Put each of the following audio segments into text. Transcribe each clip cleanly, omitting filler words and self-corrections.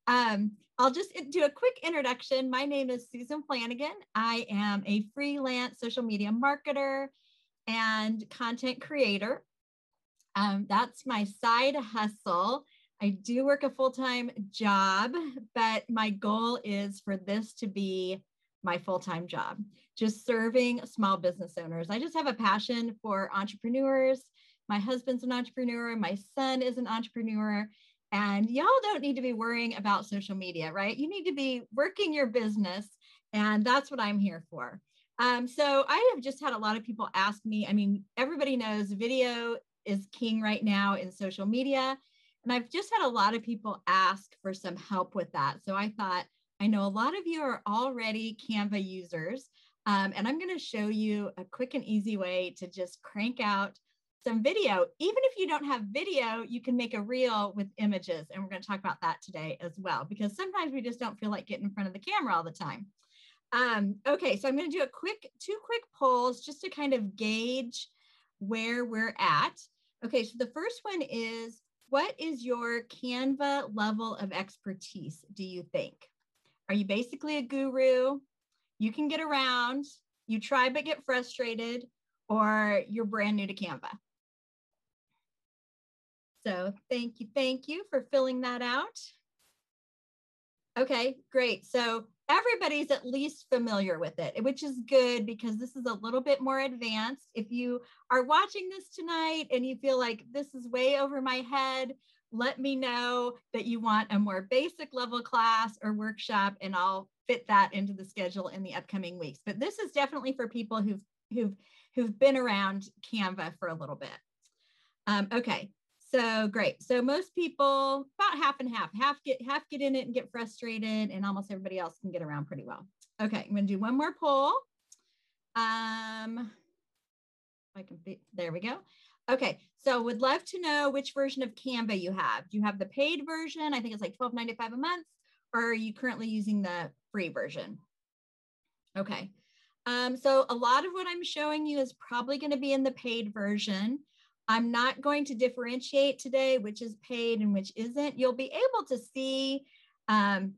I'll just do a quick introduction. My name is Susan Flanagan. I am a freelance social media marketer and content creator. That's my side hustle. I do work a full-time job, but my goal is for this to be my full-time job, just serving small business owners. I just have a passion for entrepreneurs. My husband's an entrepreneur. My son is an entrepreneur. And y'all don't need to be worrying about social media, right? You need to be working your business. And that's what I'm here for. So I have just had a lot of people ask me, I mean, everybody knows video is king right now in social media. And I've just had a lot of people ask for some help with that. So I thought, I know a lot of you are already Canva users, and I'm going to show you a quick and easy way to just crank out some video. Even if you don't have video, you can make a reel with images. And we're going to talk about that today as well, because sometimes we just don't feel like getting in front of the camera all the time. Okay, so I'm going to do two quick polls just to kind of gauge where we're at. Okay, so the first one is, what is your Canva level of expertise, do you think? Are you basically a guru? You can get around, you try but get frustrated, or you're brand new to Canva? So thank you for filling that out. Okay, great. So everybody's at least familiar with it, which is good because this is a little bit more advanced. If you are watching this tonight and you feel like this is way over my head, let me know that you want a more basic level class or workshop, and I'll fit that into the schedule in the upcoming weeks. But this is definitely for people who've been around Canva for a little bit. Okay. So great. So most people, about half and half get in it and get frustrated, and almost everybody else can get around pretty well. Okay, I'm going to do one more poll. There we go. Okay, so would love to know which version of Canva you have. Do you have the paid version? I think it's like $12.95 a month, or are you currently using the free version? Okay, so a lot of what I'm showing you is probably going to be in the paid version. I'm not going to differentiate today which is paid and which isn't. You'll be able to see,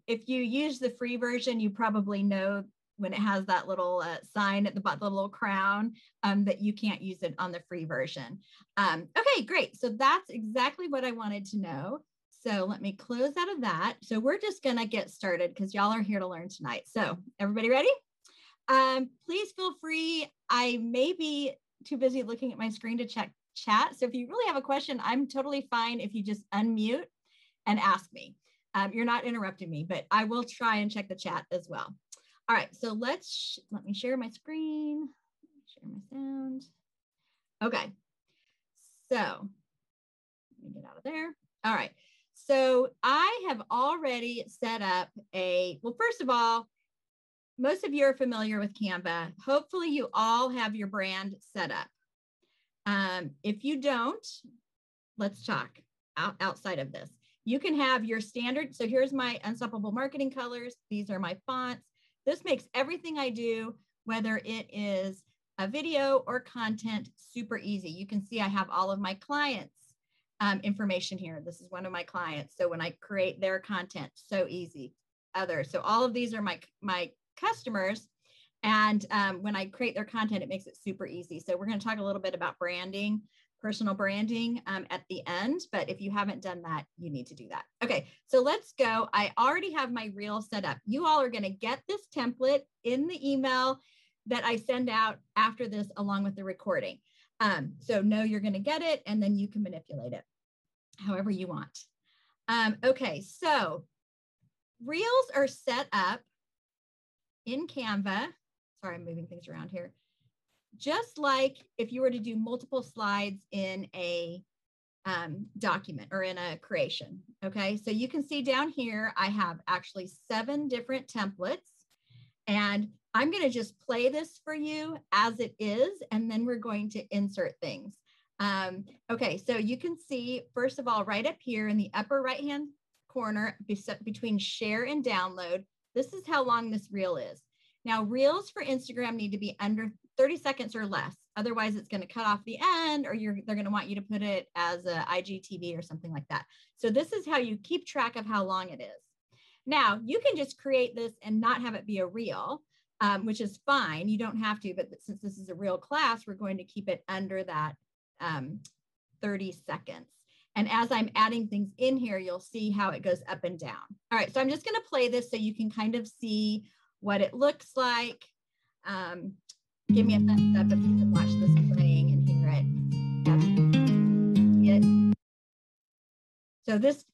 if you use the free version, you probably know when it has that little sign at the bottom, the little crown, that you can't use it on the free version. Okay, great. So that's exactly what I wanted to know. So let me close out of that. So we're just gonna get started because y'all are here to learn tonight. So everybody ready? Please feel free. I may be too busy looking at my screen to check chat. So if you really have a question, I'm totally fine if you just unmute and ask me. You're not interrupting me, but I will try and check the chat as well. All right, so let me share my screen, share my sound. Okay, so let me get out of there. All right, so I have already set up well, first of all, most of you are familiar with Canva. Hopefully you all have your brand set up. If you don't, let's talk outside of this. You can have your standard. So here's my Unstoppable Marketing colors. These are my fonts. This makes everything I do, whether it is a video or content, super easy. You can see I have all of my clients' information here. This is one of my clients. So when I create their content, so easy. Others. So all of these are my customers. And when I create their content, it makes it super easy. So we're going to talk a little bit about branding, personal branding at the end. But if you haven't done that, you need to do that. Okay, so let's go. I already have my reel set up. You all are going to get this template in the email that I send out after this, along with the recording. So know you're going to get it, and then you can manipulate it however you want. Okay, so reels are set up in Canva. Sorry, I'm moving things around here. Just like if you were to do multiple slides in a document or in a creation. Okay, so you can see down here, I have actually 7 different templates, and I'm going to just play this for you as it is, and then we're going to insert things. Okay, so you can see, first of all, right up here in the upper right-hand corner between share and download, this is how long this reel is. Now, reels for Instagram need to be under 30 seconds or less. Otherwise, it's going to cut off the end, or they're going to want you to put it as a IGTV or something like that. So this is how you keep track of how long it is. Now you can just create this and not have it be a reel, which is fine. You don't have to, but since this is a real class, we're going to keep it under that 30 seconds. And as I'm adding things in here, you'll see how it goes up and down. All right, so I'm just gonna play this so you can kind of see what it looks like. Give me a thumbs up if you can watch this playing and hear it. Yeah. So this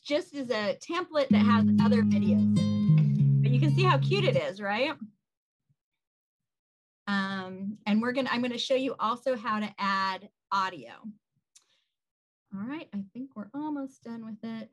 just is a template that has other videos in it. But you can see how cute it is, right? And I'm gonna show you also how to add audio. All right, I think we're almost done with it.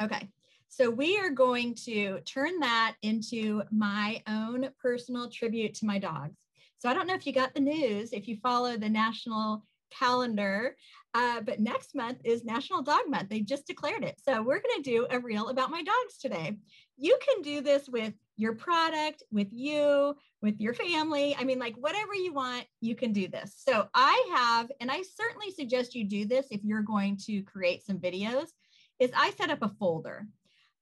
Okay, so we are going to turn that into my own personal tribute to my dogs. So I don't know if you got the news, if you follow the national calendar, but next month is National Dog Month. They just declared it. So we're going to do a reel about my dogs today. You can do this with your product, with you, with your family. I mean, like whatever you want, you can do this. So I have, and I certainly suggest you do this if you're going to create some videos, is I set up a folder.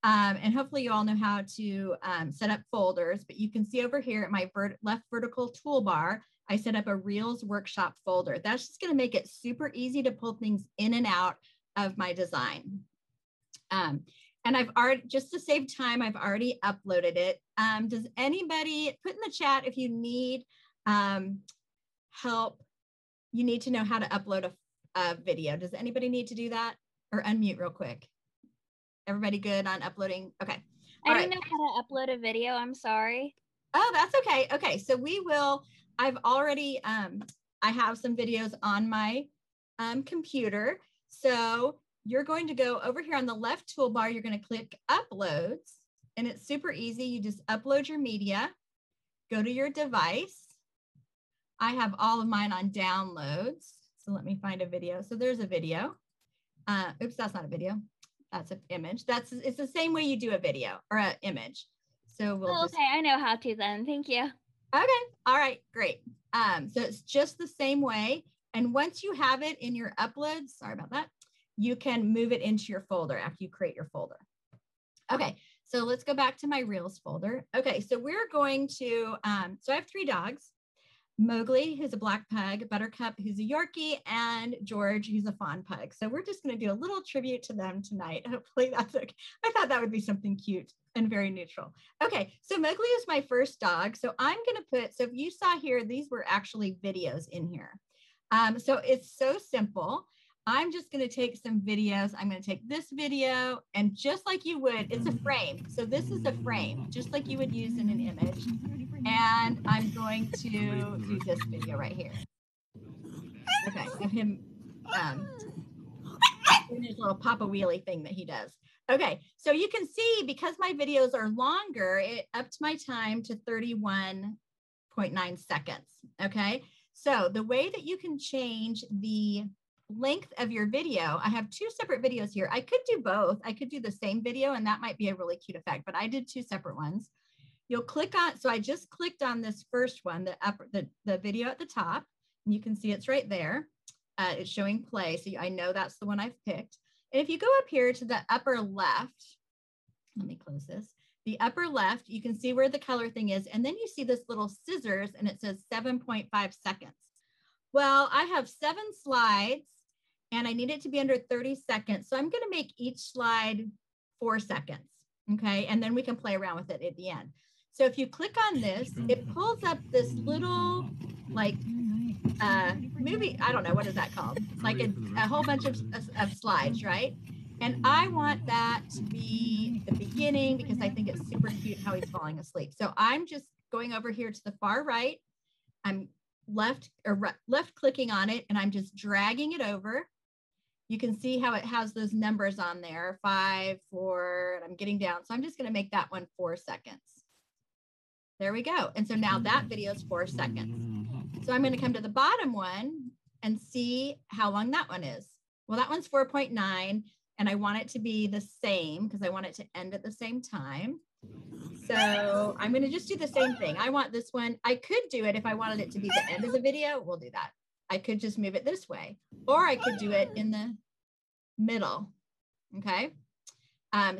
And hopefully you all know how to set up folders, but you can see over here at my left vertical toolbar, I set up a Reels workshop folder. That's just gonna make it super easy to pull things in and out of my design. And I've already, just to save time, I've already uploaded it. Does anybody, put in the chat if you need help, you need to know how to upload a video. Does anybody need to do that? Or unmute real quick. Everybody good on uploading? Okay. I don't know how to upload a video. I'm sorry. Oh, that's okay. Okay, so we will, I've already, I have some videos on my computer. So you're going to go over here on the left toolbar, you're going to click uploads, and it's super easy. You just upload your media, go to your device. I have all of mine on downloads. So let me find a video. So there's a video. Oops, that's not a video. That's an image. It's the same way you do a video or an image. So we'll just. Okay, I know how to then. Thank you. Okay. All right. Great. So it's just the same way. And once you have it in your uploads, sorry about that, you can move it into your folder after you create your folder. Okay. So let's go back to my Reels folder. Okay. So we're going to, so I have 3 dogs. Mowgli, who's a black pug, Buttercup, who's a Yorkie, and George, who's a fawn pug. So we're just going to do a little tribute to them tonight. Hopefully that's okay. I thought that would be something cute and very neutral. Okay, so Mowgli is my first dog. So I'm going to put, so if you saw here, these were actually videos in here. So it's so simple. I'm just going to take some videos. I'm going to take this video, and just like you would, it's a frame. So this is a frame, just like you would use in an image. And I'm going to do this video right here. Okay, of him doing his little Papa Wheelie thing that he does. Okay, so you can see because my videos are longer, it upped my time to 31.9 seconds. Okay, so the way that you can change the length of your video, I have 2 separate videos here. I could do both. I could do the same video, and that might be a really cute effect, but I did 2 separate ones. You'll click on, so I just clicked on this first one, the video at the top, and you can see it's right there. It's showing play, so I know that's the one I've picked. And if you go up here to the upper left, let me close this. The upper left, you can see where the color thing is, and then you see this little scissors, and it says 7.5 seconds. Well, I have 7 slides, and I need it to be under 30 seconds, so I'm gonna make each slide 4 seconds, okay? And then we can play around with it at the end. So if you click on this, it pulls up this little like movie, I don't know, what is that called? Like a whole bunch of slides, right? And I want that to be the beginning because I think it's super cute how he's falling asleep. So I'm just going over here to the far right. I'm left clicking on it, and I'm just dragging it over. You can see how it has those numbers on there, 5, 4, and I'm getting down. So I'm just going to make that one 4 seconds. There we go. And so now that video is 4 seconds. So I'm going to come to the bottom one and see how long that one is. Well, that one's 4.9, and I want it to be the same because I want it to end at the same time. So I'm going to just do the same thing. I want this one. I could do it if I wanted it to be the end of the video. We'll do that. I could just move it this way, or I could do it in the middle. Okay.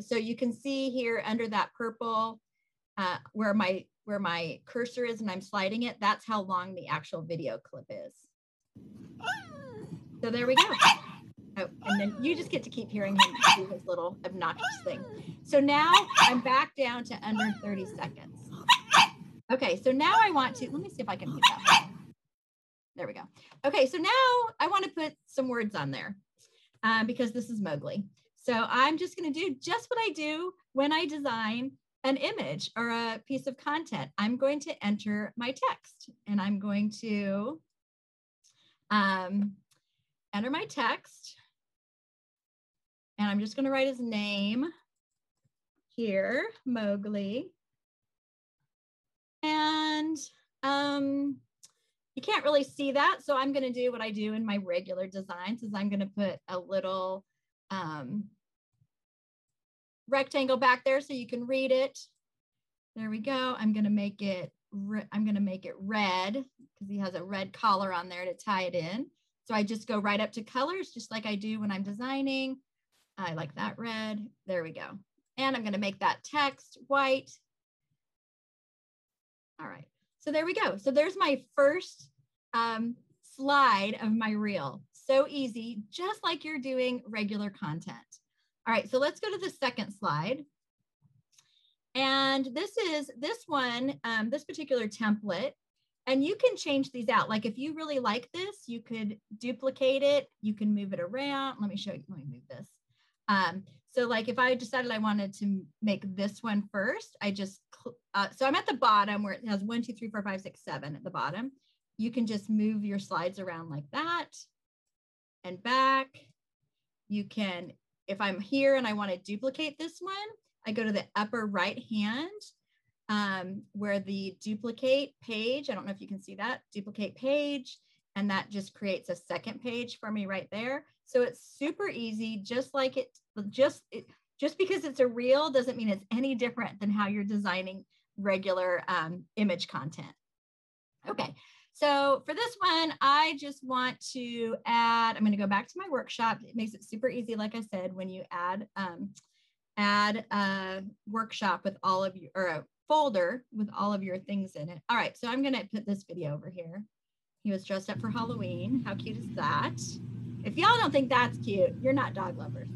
So you can see here under that purple, where my cursor is and I'm sliding it, that's how long the actual video clip is. So there we go. Oh, and then you just get to keep hearing him do his little obnoxious thing. So now I'm back down to under 30 seconds. Okay, so now I want to, let me see if I can mute that. There we go. Okay, so now I want to put some words on there because this is Mowgli. So I'm just going to do just what I do when I design an image or a piece of content. I'm going to enter my text, and I'm going to enter my text, and I'm just going to write his name here, Mowgli. And you can't really see that, so I'm going to do what I do in my regular designs, is I'm going to put a little rectangle back there so you can read it. There we go. I'm going to make it red because he has a red collar on there to tie it in. So I just go right up to colors, just like I do when I'm designing. I like that red. There we go. And I'm going to make that text white. All right. So there we go. So there's my first slide of my reel. So easy, just like you're doing regular content. All right, so let's go to the second slide. And this particular template, and you can change these out. Like if you really like this, you could duplicate it. You can move it around. Let me show you, let me move this. So like if I decided I wanted to make this one first, I just, so I'm at the bottom where it has 1, 2, 3, 4, 5, 6, 7 at the bottom. You can just move your slides around like that and back. You can, if I'm here and I want to duplicate this one, I go to the upper right hand where the duplicate page, I don't know if you can see that, duplicate page, and that just creates a second page for me right there. So it's super easy, just like just because it's a reel doesn't mean it's any different than how you're designing regular image content. Okay, so for this one, I just want to add, I'm going to go back to my workshop. It makes it super easy, like I said, when you add a workshop with all of you, or a folder with all of your things in it. All right, so I'm going to put this video over here. He was dressed up for Halloween. How cute is that? If y'all don't think that's cute, you're not dog lovers.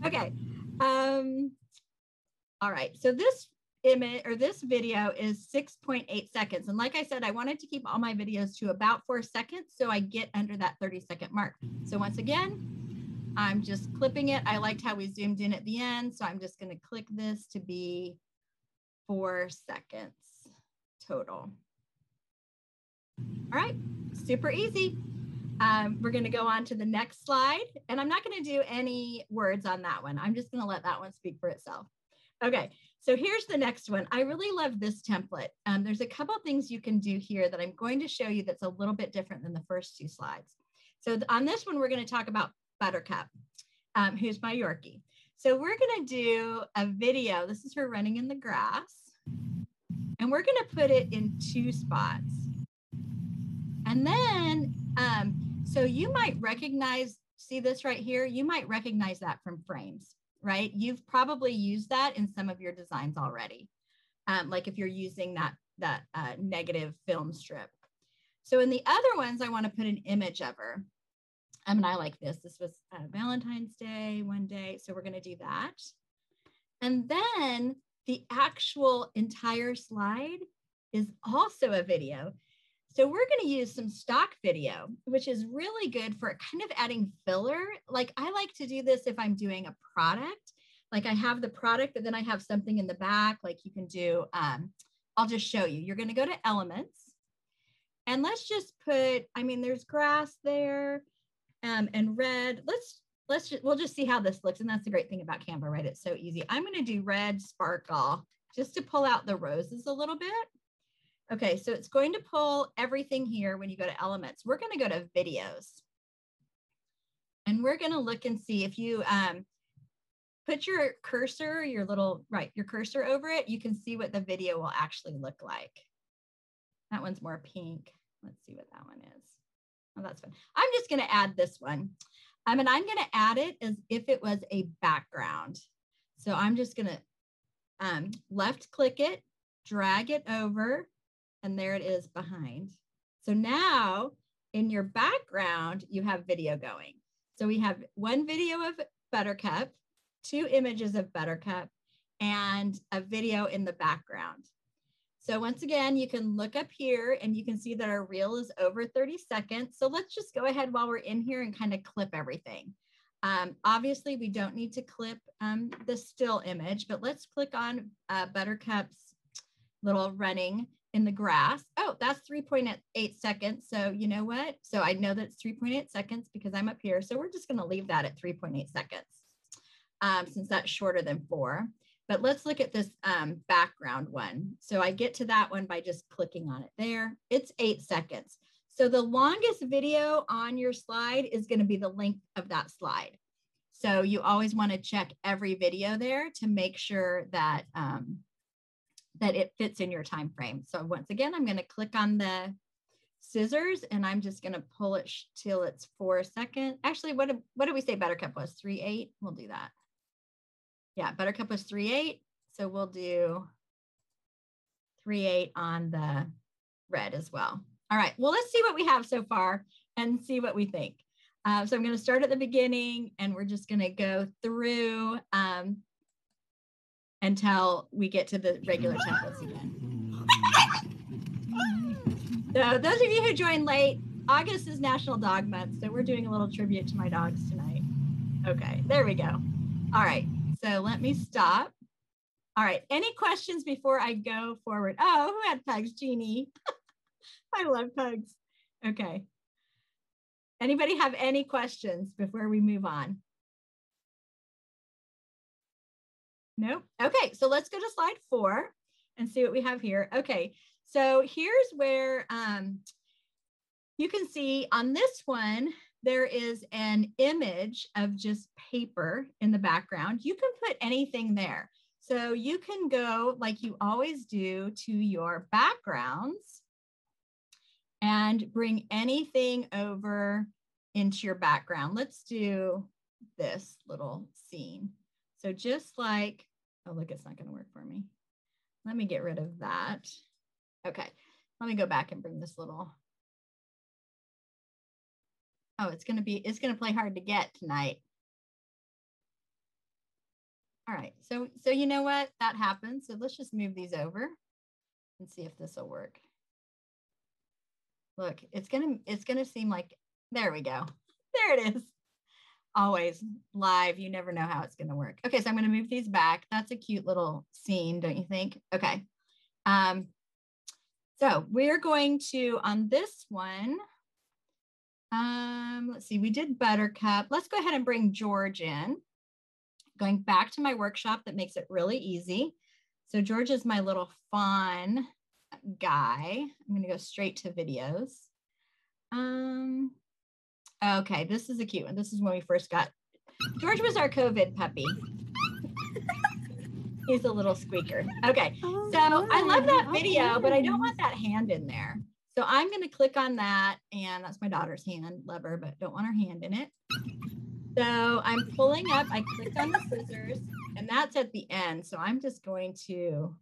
Okay. All right, so this image or this video is 6.8 seconds. And like I said, I wanted to keep all my videos to about 4 seconds so I get under that 30-second mark. So once again, I'm just clipping it. I liked how we zoomed in at the end, so I'm just going to click this to be 4 seconds total. All right, super easy. We're going to go on to the next slide, and I'm not going to do any words on that one. I'm just going to let that one speak for itself. Okay, so here's the next one. I really love this template. There's a couple of things you can do here that I'm going to show you that's a little bit different than the first 2 slides. So on this one, we're going to talk about Buttercup, who's my Yorkie. So we're going to do a video. This is her running in the grass, and we're going to put it in 2 spots. And then, so you might recognize, see this right here? You might recognize that from frames, right? You've probably used that in some of your designs already. Like if you're using that negative film strip. So in the other ones, I want to put an image of her. And I like this. This was Valentine's Day one day. So we're going to do that. And then the actual entire slide is also a video. So we're going to use some stock video, which is really good for kind of adding filler. Like I like to do this if I'm doing a product, like I have the product, but then I have something in the back, like you can do, I'll just show you. You're going to go to elements, and let's just put, I mean, there's grass there and red. We'll just see how this looks. And that's the great thing about Canva, right? It's so easy. I'm going to do red sparkle just to pull out the roses a little bit. Okay, so it's going to pull everything here when you go to elements. We're going to go to videos. And we're going to look and see if you put your cursor, your cursor over it, you can see what the video will actually look like. That one's more pink. Let's see what that one is. Oh, that's fun. I'm just going to add this one. And I'm going to add it as if it was a background. So I'm just going to left click it, drag it over, and there it is behind. So now in your background, you have video going. So we have one video of Buttercup, 2 images of Buttercup, and a video in the background. So once again, you can look up here and you can see that our reel is over 30 seconds. So let's just go ahead while we're in here and kind of clip everything. Obviously, we don't need to clip the still image, but let's click on Buttercup's little running in the grass. Oh, that's 3.8 seconds. So you know what? So I know that's 3.8 seconds because I'm up here. So we're just going to leave that at 3.8 seconds since that's shorter than 4. But let's look at this background one. So I get to that one by just clicking on it there. It's 8 seconds. So the longest video on your slide is going to be the length of that slide. So you always want to check every video there to make sure that that it fits in your time frame. So once again, I'm going to click on the scissors and I'm just going to pull it till it's 4 seconds. Actually, what did we say Buttercup was? 3.8. We'll do that. Yeah, Buttercup was 3.8. So we'll do 3.8 on the red as well. All right, well, let's see what we have so far and see what we think. So I'm going to start at the beginning and we're just going to go through until we get to the regular templates again. So those of you who joined late, August is National Dog Month. So we're doing a little tribute to my dogs tonight. Okay, there we go. All right, so let me stop. All right, any questions before I go forward? Oh, who had pugs? Jeannie. I love pugs. Okay. Anybody have any questions before we move on? Nope. Okay, so let's go to slide 4 and see what we have here. Okay, so here's where you can see on this one, there is an image of just paper in the background. You can put anything there. So you can go like you always do to your backgrounds and bring anything over into your background. Let's do this little scene. So just like, oh, look, it's not going to work for me. Let me get rid of that. Okay, let me go back and bring this little. Oh, it's going to play hard to get tonight. All right, so you know what? That happens. So let's just move these over and see if this will work. Look, it's gonna seem like, there we go. There it is. Always live. You never know how it's gonna work. Okay, so I'm gonna move these back. That's a cute little scene, don't you think? Okay. So we're going to, on this one, let's see, we did Buttercup. Let's go ahead and bring George in. Going back to my workshop that makes it really easy. So George is my little fawn guy. I'm going to go straight to videos. Okay, this is a cute one. This is when we first got, George was our COVID puppy. He's a little squeaker. Okay, so I love that video, but I don't want that hand in there. So I'm going to click on that, and that's my daughter's hand, love her, but don't want her hand in it. So I'm pulling up, I clicked on the scissors, and that's at the end. So I'm just going to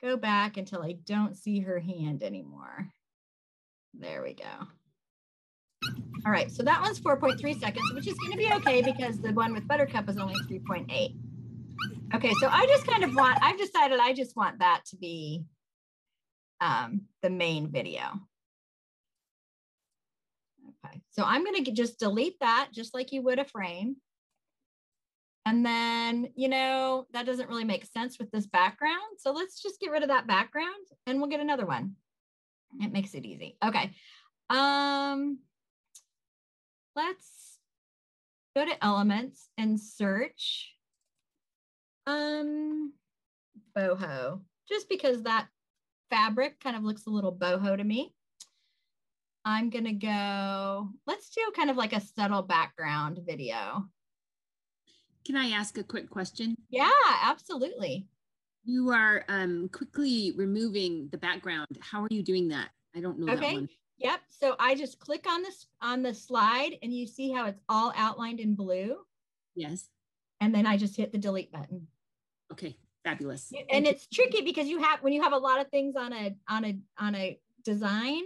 go back until I don't see her hand anymore. There we go. All right, so that one's 4.3 seconds, which is going to be okay because the one with Buttercup is only 3.8. Okay, so I just kind of want, I've decided I just want that to be the main video. Okay, so I'm going to just delete that just like you would a frame. And then, you know, that doesn't really make sense with this background. So let's just get rid of that background and we'll get another one. It makes it easy. Okay. Let's go to elements and search boho, just because that fabric kind of looks a little boho to me. I'm going to go, let's do kind of like a subtle background video. Can I ask a quick question? Yeah, absolutely. You are quickly removing the background. How are you doing that? I don't know that one. Yep. So I just click on this on the slide and you see how it's all outlined in blue. Yes. And then I just hit the delete button. Okay, fabulous. And it's tricky because you have, when you have a lot of things on a design,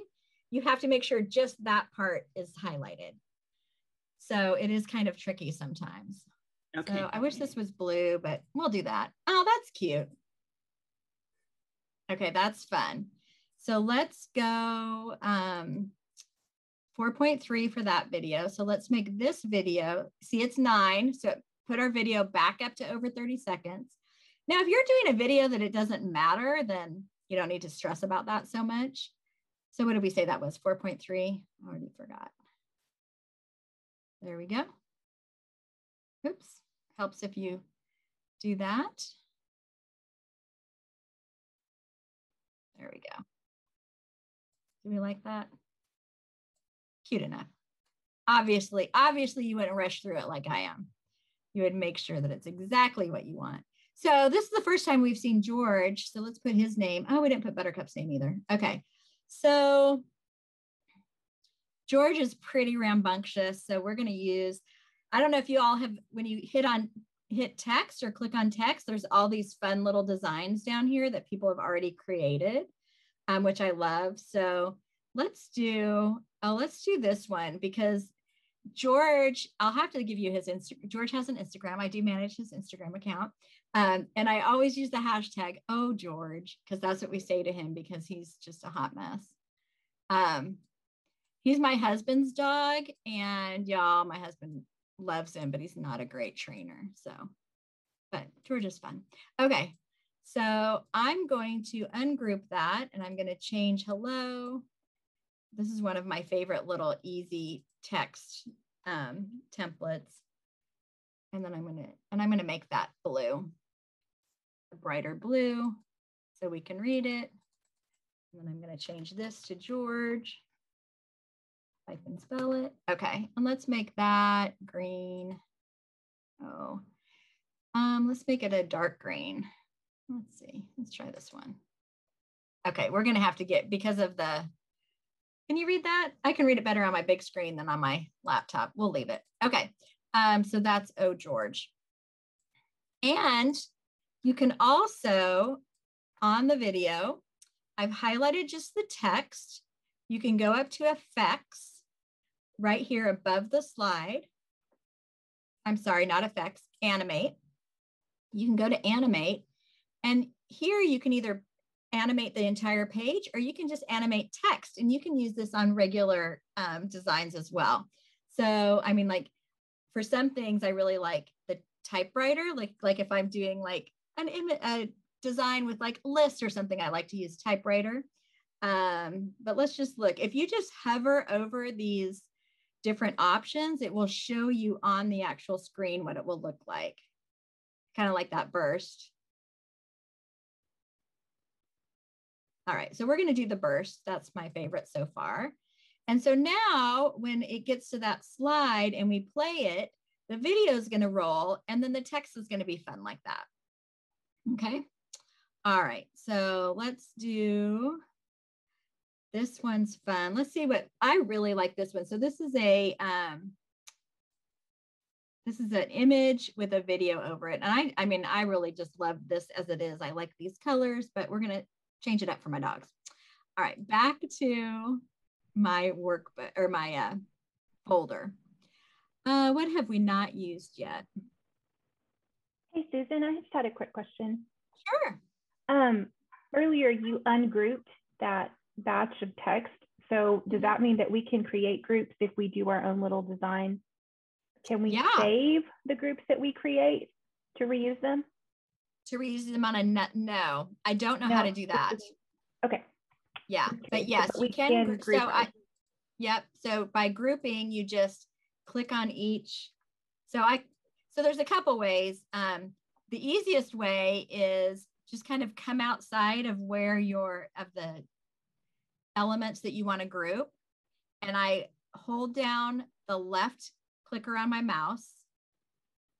you have to make sure just that part is highlighted. So it is kind of tricky sometimes. Okay. So I wish this was blue, but we'll do that. Oh, that's cute. Okay, that's fun. So let's go 4.3 for that video. So let's make this video, see it's 9. So put our video back up to over 30 seconds. Now, if you're doing a video that it doesn't matter, then you don't need to stress about that so much. So what did we say that was? 4.3? I already forgot. There we go. Oops, helps if you do that. There we go. Do we like that? Cute enough. Obviously you wouldn't rush through it like I am. You would make sure that it's exactly what you want. So this is the first time we've seen George. So let's put his name. Oh, we didn't put Buttercup's name either. Okay. So George is pretty rambunctious. So we're going to use, I don't know if you all have, when you hit text or click on text, there's all these fun little designs down here that people have already created, which I love. So let's do this one because George, I'll have to give you his Instagram. George has an Instagram. I do manage his Instagram account. And I always use the hashtag, oh, George, because that's what we say to him because he's just a hot mess. He's my husband's dog and y'all, my husband loves him, but he's not a great trainer. So, but George is fun. Okay. So I'm going to ungroup that and I'm going to change hello. This is one of my favorite little easy text templates. And then I'm going to make that blue, a brighter blue so we can read it. And then I'm going to change this to George. If I can spell it. Okay. And let's make that green. Oh, let's make it a dark green. Let's see. Let's try this one. Okay. We're going to have to get, because of the, can you read that? I can read it better on my big screen than on my laptop. We'll leave it. Okay. So that's Oh George. And you can also, on the video, I've highlighted just the text. You can go up to effects right here above the slide. I'm sorry, not effects, animate. You can go to animate. And here you can either animate the entire page or you can just animate text. And you can use this on regular designs as well. So, I mean, like for some things, I really like the typewriter, like if I'm doing like a design with like lists or something, I like to use typewriter. But let's just look. If you just hover over these different options, it will show you on the actual screen what it will look like. Kind of like that burst. All right, so we're going to do the burst. That's my favorite so far. And so now when it gets to that slide and we play it, the video is going to roll and then the text is going to be fun like that. Okay. All right. So let's do, this one's fun. Let's see what, I really like this one. So this is an image with a video over it. And I mean, I really just love this as it is. I like these colors, but we're going to change it up for my dogs. All right, back to my workbook or my folder. What have we not used yet? Hey, Susan, I just had a quick question. Sure. Earlier you ungrouped that batch of text. So does that mean that we can create groups if we do our own little design? Can we save the groups that we create to reuse them? To reuse them on a no, I don't know how to do that. Okay. Yeah, but yes, you can. So yep. So by grouping, you just click on each. So there's a couple ways. The easiest way is just kind of come outside of where of the elements that you want to group. And I hold down the left clicker on my mouse.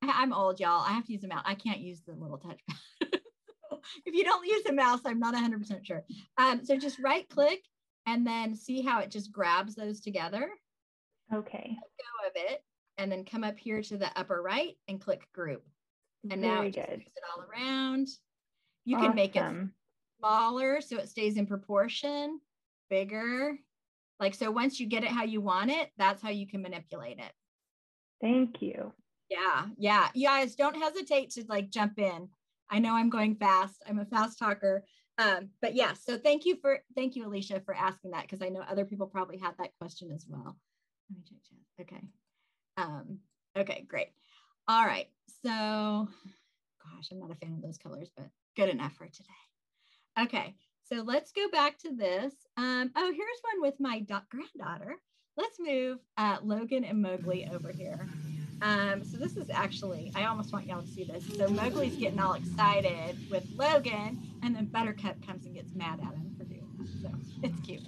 I'm old, y'all. I have to use a mouse. I can't use the little touchpad. If you don't use a mouse, I'm not 100% sure. So just right click and then see how it just grabs those together. Okay. Let go of it, and then come up here to the upper right and click group. And now Very it just good. moves it all around. You Awesome. can make it smaller so it stays in proportion, bigger. Like, so once you get it how you want it, that's how you can manipulate it. Thank you. Yeah. Yeah. You guys don't hesitate to like jump in. I know I'm going fast. I'm a fast talker. But yeah, so thank you, Alicia, for asking that, because I know other people probably had that question as well. Let me check chat. Okay. Okay, great. All right. So, gosh, I'm not a fan of those colors, but good enough for today. Okay. So let's go back to this. Oh, here's one with my granddaughter. Let's move Logan and Mowgli over here. So this is actually, I almost want y'all to see this. So Mowgli's getting all excited with Logan, and then Buttercup comes and gets mad at him for doing that. So it's cute.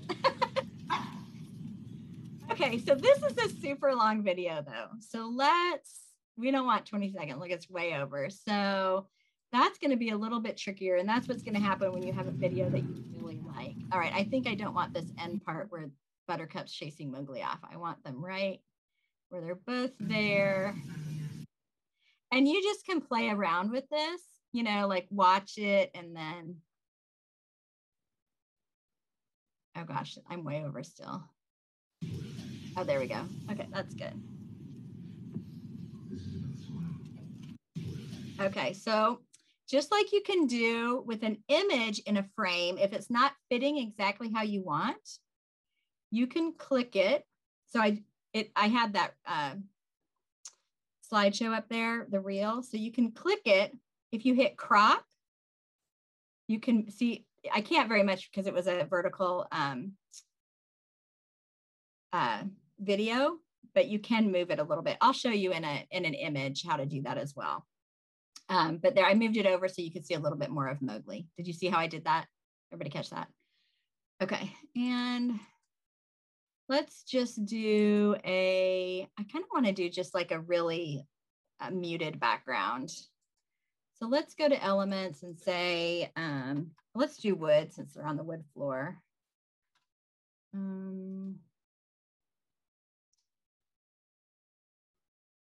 Okay, so this is a super long video though. So we don't want 20 seconds, like it's way over. So that's going to be a little bit trickier, and that's what's going to happen when you have a video that you really like. All right, I think I don't want this end part where Buttercup's chasing Mowgli off. I want them right where they're both there. And you just can play around with this, you know, like watch it and then, oh gosh, I'm way over still. Oh, there we go. Okay, that's good. Okay, so just like you can do with an image in a frame, if it's not fitting exactly how you want, you can click it. So I had that slideshow up there, the reel. So you can click it. If you hit crop, you can see, I can't very much because it was a vertical video, but you can move it a little bit. I'll show you in an image how to do that as well. But there, I moved it over so you could see a little bit more of Mowgli. Did you see how I did that? Everybody catch that? Okay, and let's just do I kind of want to do just like a really muted background. So let's go to elements and say, let's do wood since they're on the wood floor.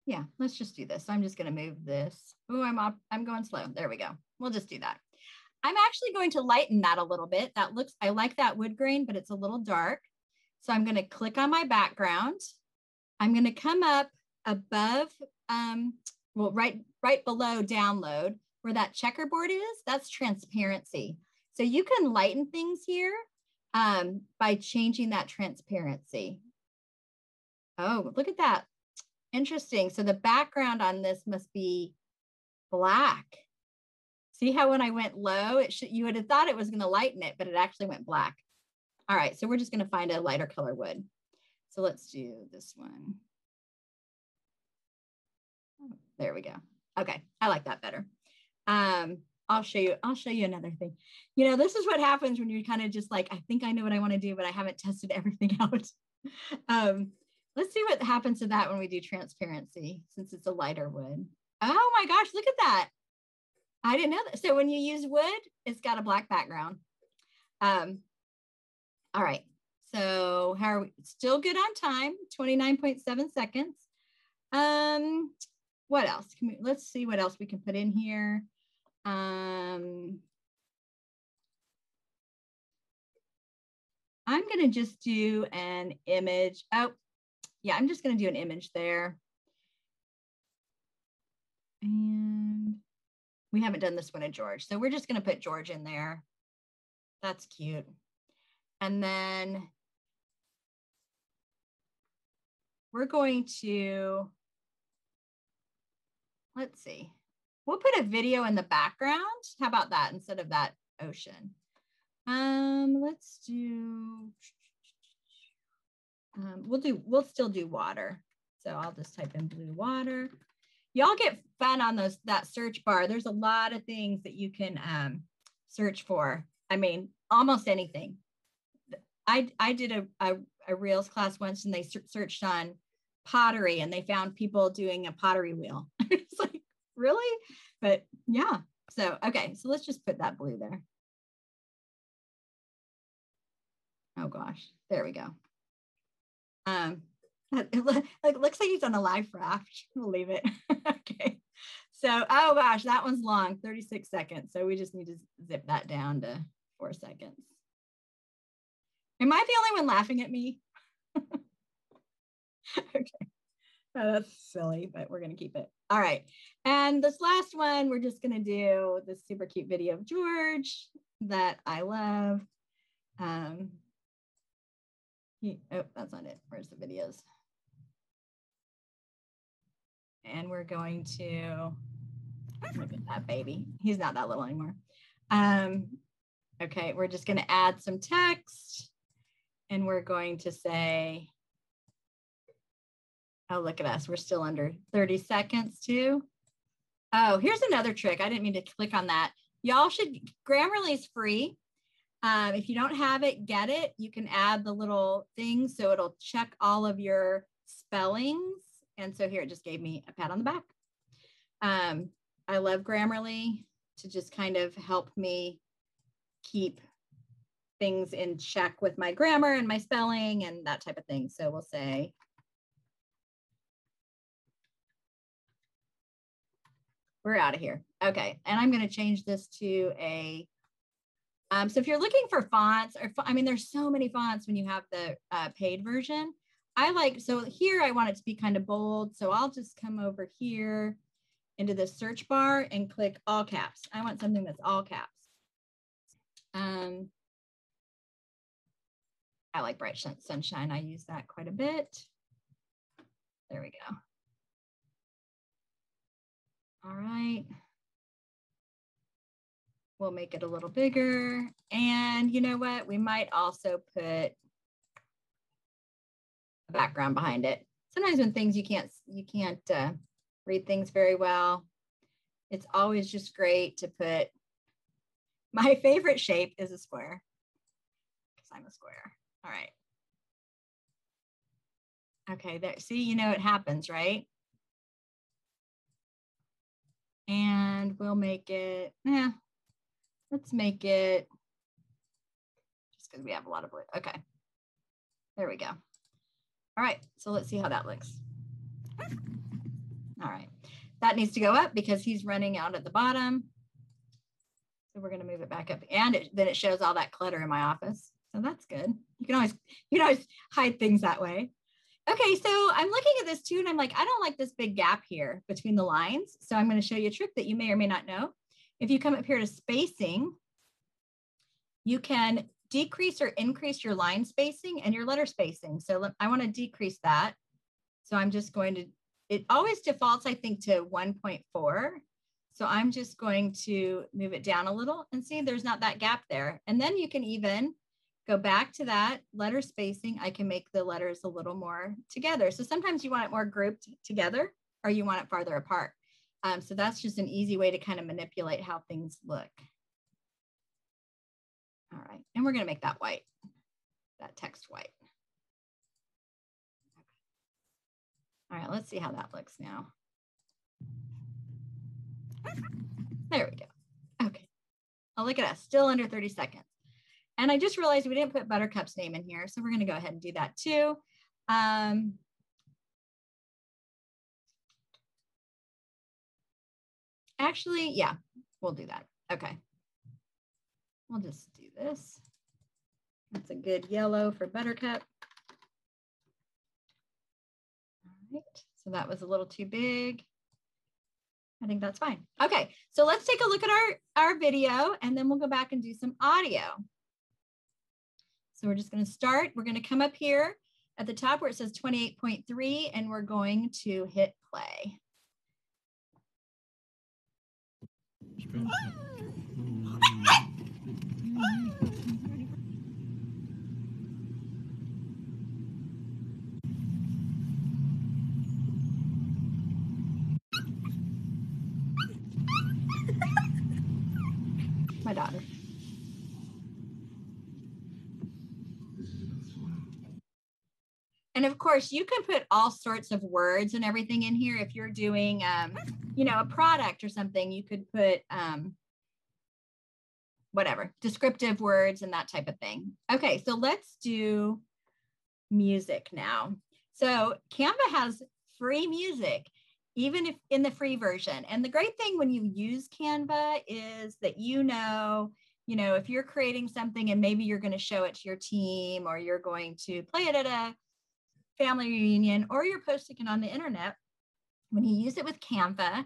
Yeah, let's just do this. So I'm just going to move this. Oh, I'm going slow. There we go. We'll just do that. I'm actually going to lighten that a little bit. I like that wood grain, but it's a little dark. So I'm going to click on my background. I'm going to come up above, well, right below download where that checkerboard is. That's transparency. So you can lighten things here by changing that transparency. Oh, look at that. Interesting. So the background on this must be black. See how when I went low, you would have thought it was going to lighten it, but it actually went black. All right, so we're just going to find a lighter color wood. So let's do this one. Oh, there we go. Okay, I like that better. I'll show you another thing. You know, this is what happens when you're kind of just like, I think I know what I want to do, but I haven't tested everything out. Let's see what happens to that when we do transparency, since it's a lighter wood. Oh my gosh, look at that. I didn't know that. So when you use wood, it's got a black background. All right, so how are we? Still good on time, 29.7 seconds. What else? Let's see what else we can put in here. I'm gonna just do an image. Oh, yeah, I'm just gonna do an image there. And we haven't done this one at George. So we're just gonna put George in there. That's cute. And then we're going to, let's see, we'll put a video in the background. How about that instead of that ocean? Let's do, we'll still do water. So I'll just type in blue water. Y'all get fun on that search bar. There's a lot of things that you can search for. I mean, almost anything. I did a Reels class once, and they searched on pottery, and they found people doing a pottery wheel. It's like, really? But yeah. So, okay. So let's just put that blue there. Oh gosh, there we go. It looks like he's on a live raft. Believe it. Okay. So, oh gosh, that one's long, 36 seconds. So we just need to zip that down to 4 seconds. Am I the only one laughing at me? Okay. Oh, that's silly, but we're going to keep it. All right. And this last one, we're just going to do this super cute video of George that I love. Oh, that's not it. Where's the videos? And we're going to look at that baby. He's not that little anymore. Okay, we're just going to add some text, and we're going to say, oh, look at us. We're still under 30 seconds too. Oh, here's another trick. I didn't mean to click on that. Y'all should, Grammarly is free. If you don't have it, get it. You can add the little thing so it'll check all of your spellings. And so here it just gave me a pat on the back. I love Grammarly to just kind of help me keep things in check with my grammar and my spelling and that type of thing. So we'll say, we're out of here. Okay, and I'm going to change this to a, so if you're looking for fonts, or I mean, there's so many fonts when you have the paid version. So here I want it to be kind of bold. So I'll just come over here into the search bar and click all caps. I want something that's all caps. I like Bright Sunshine. I use that quite a bit. There we go. All right. We'll make it a little bigger. And you know what? We might also put a background behind it. Sometimes when things you can't read things very well, it's always just great to put, my favorite shape is a square because I'm a square. All right. Okay, there, see, you know, it happens, right? And we'll make it, let's make it, just because we have a lot of blue. Okay, there we go. All right, so let's see how that looks. All right, that needs to go up because he's running out at the bottom. So we're gonna move it back up, and then it shows all that clutter in my office. So that's good. You can always hide things that way. Okay, so I'm looking at this too, and I'm like, I don't like this big gap here between the lines. So I'm going to show you a trick that you may or may not know. If you come up here to spacing, you can decrease or increase your line spacing and your letter spacing. So I want to decrease that. So I'm just going to, it always defaults, I think, to 1.4. So I'm just going to move it down a little and see there's not that gap there. And then you can even go back to that letter spacing. I can make the letters a little more together. So sometimes you want it more grouped together or you want it farther apart. So that's just an easy way to kind of manipulate how things look. All right, and we're gonna make that white, that text white. All right, let's see how that looks now. There we go. Okay, oh, look at us, still under 30 seconds. And I just realized we didn't put Buttercup's name in here, so we're gonna go ahead and do that too. Actually, yeah, we'll do that. Okay, we'll just do this. That's a good yellow for Buttercup. All right, so that was a little too big. I think that's fine. Okay, so let's take a look at our video and then we'll go back and do some audio. So we're just going to start. We're going to come up here at the top where it says 28.3 and we're going to hit play. My daughter. And of course, you can put all sorts of words and everything in here. If you're doing, you know, a product or something, you could put, whatever, descriptive words and that type of thing. Okay, so let's do music now. So Canva has free music, even if in the free version. And the great thing when you use Canva is that if you're creating something and maybe you're going to show it to your team, or you're going to play it at a family reunion, or you're posting it on the internet, when you use it with Canva,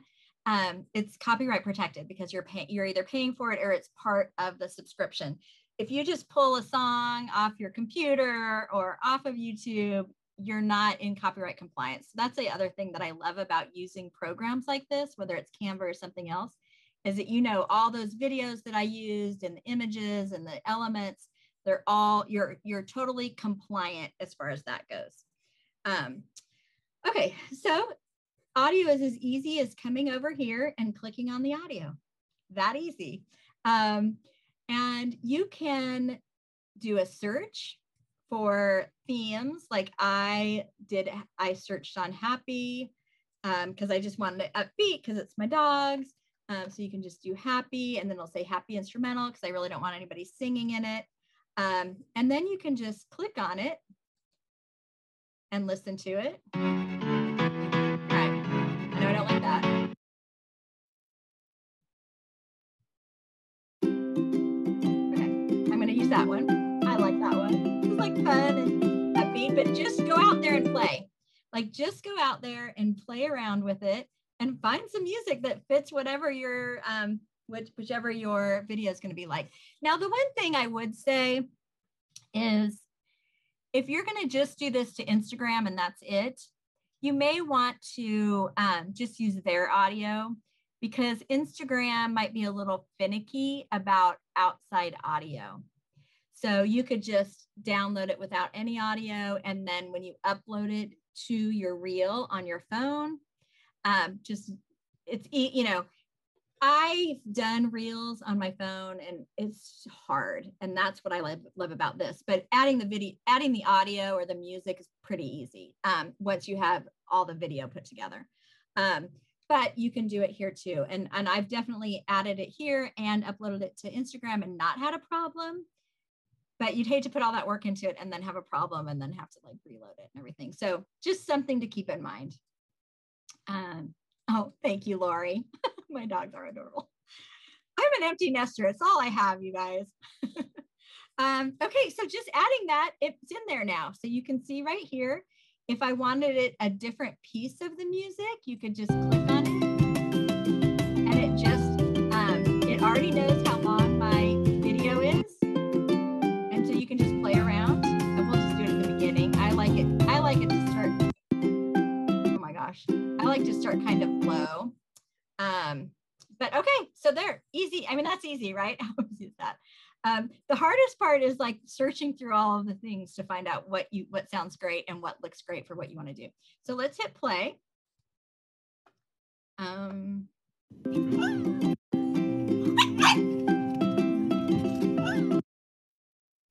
it's copyright protected because you're either paying for it or it's part of the subscription. If you just pull a song off your computer or off of YouTube, you're not in copyright compliance. So that's the other thing that I love about using programs like this, whether it's Canva or something else, is that all those videos that I used and the images and the elements, they're all, you're totally compliant as far as that goes. Okay, so audio is as easy as coming over here and clicking on the audio. That easy. And you can do a search for themes. Like I searched on happy because I just wanted it upbeat because it's my dogs. So you can just do happy, and then it'll say happy instrumental because I really don't want anybody singing in it. And then you can just click on it and listen to it. All right. I know I don't like that. Okay, I'm gonna use that one. I like that one. It's like fun and upbeat, but just go out there and play. Like just go out there and play around with it and find some music that fits whatever your whichever your video is going to be like. Now, the one thing I would say is if you're going to just do this to Instagram and that's it, you may want to just use their audio, because Instagram might be a little finicky about outside audio. So you could just download it without any audio, and then when you upload it to your reel on your phone, I've done reels on my phone and it's hard, and that's what I love about this. But adding the audio or the music is pretty easy once you have all the video put together. But you can do it here too, and I've definitely added it here and uploaded it to Instagram and not had a problem. But you'd hate to put all that work into it and then have a problem and then have to like reload it and everything. So just something to keep in mind. Oh, thank you, Lori. My dogs are adorable. I'm an empty nester. It's all I have, you guys. Okay, so just adding that, it's in there now. So you can see right here, if I wanted it a different piece of the music, you could just click on it. And it already knows how long my video is. And so you can just play around. And we'll just do it at the beginning. I like it to start. Oh my gosh. I like to start kind of low. But okay, so there, easy. I mean, that's easy, right? How easy is that? The hardest part is like searching through all of the things to find out what sounds great and what looks great for what you want to do. So let's hit play.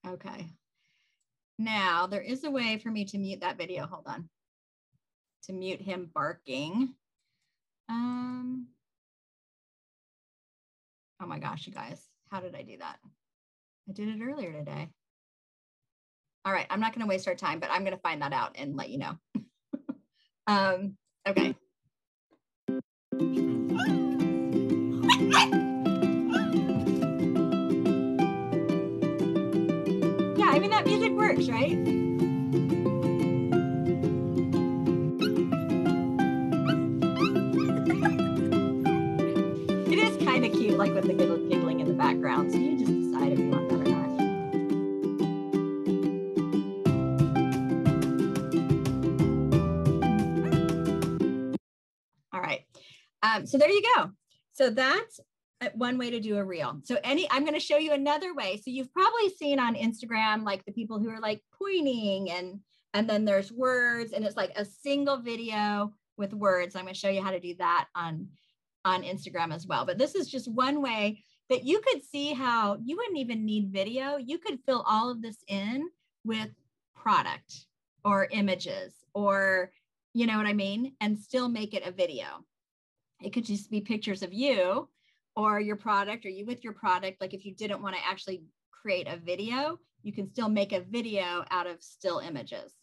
Okay. Now there is a way for me to mute that video. Hold on. To mute him barking. Oh my gosh, you guys, how did I do that? I did it earlier today. All right, I'm not going to waste our time, but I'm going to find that out and let you know. Okay. Yeah, I mean, that music works, right? It is kind of cute, like with the giggling in the background. So you just decide if you want that or not. All right. So there you go. So that's one way to do a reel. So I'm going to show you another way. So you've probably seen on Instagram, like the people who are like pointing and then there's words, and it's like a single video with words. I'm going to show you how to do that on Instagram as well. But this is just one way that you could see how you wouldn't even need video. You could fill all of this in with product or images, or you know what I mean, and still make it a video. It could just be pictures of you, or your product, or you with your product. Like if you didn't want to actually create a video, you can still make a video out of still images.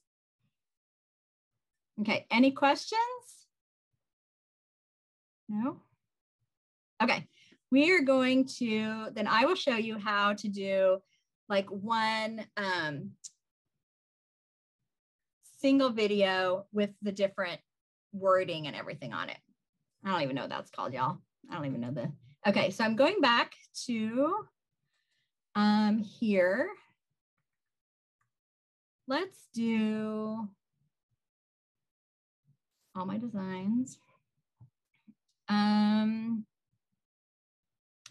Okay, any questions? No? Okay, we are going to, then I will show you how to do like one single video with the different wording and everything on it. I don't even know what that's called, y'all. I don't even know the, okay, so I'm going back to here. Let's do all my designs.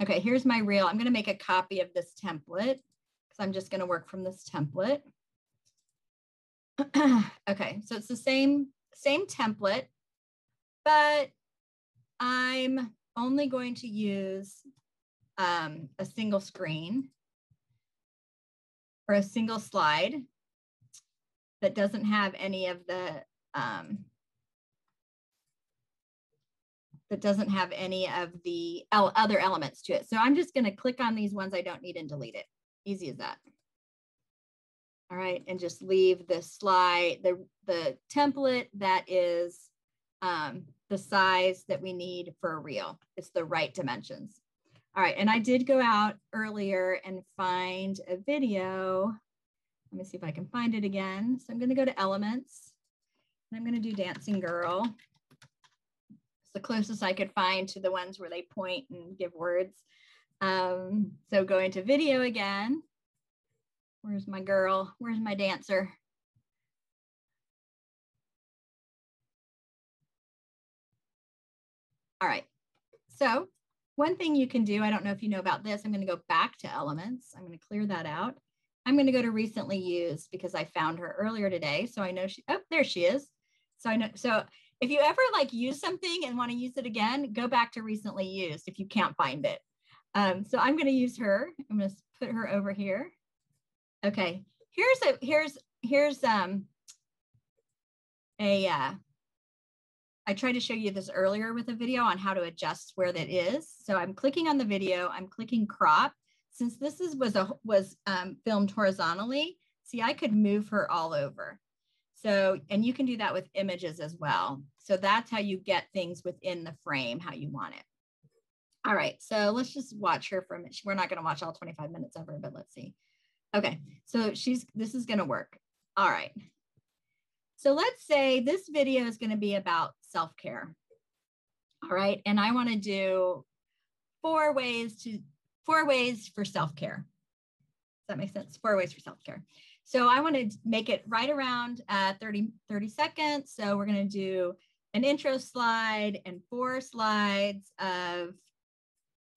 Okay, here's my reel. I'm going to make a copy of this template because I'm just going to work from this template. Okay, so it's the same template, but I'm only going to use a single screen or a single slide that doesn't have any of the other elements to it. So I'm just going to click on these ones I don't need and delete it. Easy as that. All right, and just leave the slide, the template that is the size that we need for a reel. It's the right dimensions. All right, and I did go out earlier and find a video. Let me see if I can find it again. So I'm going to go to Elements, and I'm going to do Dancing Girl. It's the closest I could find to the ones where they point and give words. So going to Video again. Where's my girl? Where's my dancer? All right, so one thing you can do, I don't know if you know about this, I'm going to go back to Elements. I'm going to clear that out. I'm going to go to Recently Used because I found her earlier today. So I know she, oh, there she is. So I know, so if you ever like use something and want to use it again, go back to Recently Used if you can't find it. So I'm going to use her. I'm going to put her over here. Okay, I tried to show you this earlier with a video on how to adjust where that is. So I'm clicking on the video, I'm clicking crop. Since this was filmed horizontally, see, I could move her all over. So, and you can do that with images as well. So that's how you get things within the frame, how you want it. All right, so let's just watch her for a minute. We're not gonna watch all 25 minutes of her, but let's see. Okay, so this is gonna work. All right. So let's say this video is going to be about self-care. All right. And I want to do 4 ways for self-care. Does that make sense? 4 ways for self-care. So I want to make it right around 30 seconds. So we're going to do an intro slide and 4 slides of